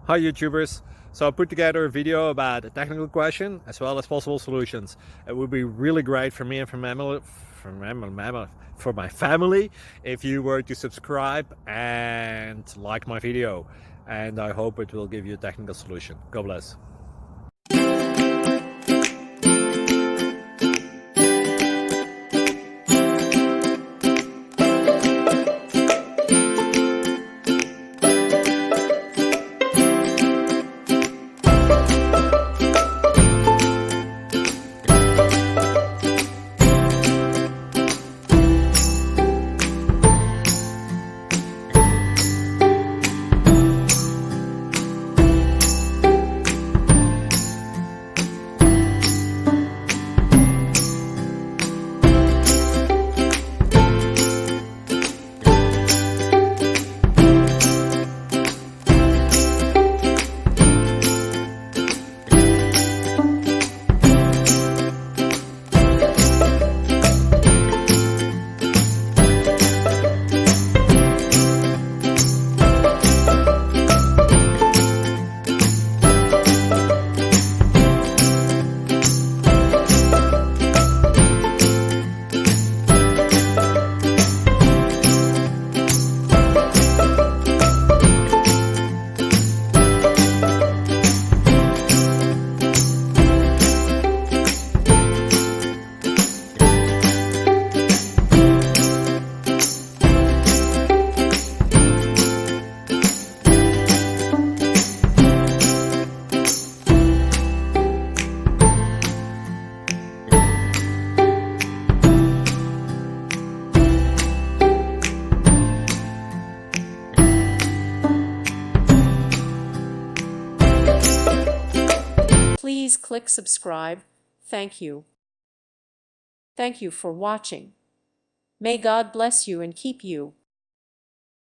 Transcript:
Hi YouTubers! So I put together a video about a technical question as well as possible solutions. It would be really great for me and for my family if you were to subscribe and like my video, and I hope it will give you a technical solution. God bless. Please click subscribe. Thank you. Thank you for watching. May God bless you and keep you.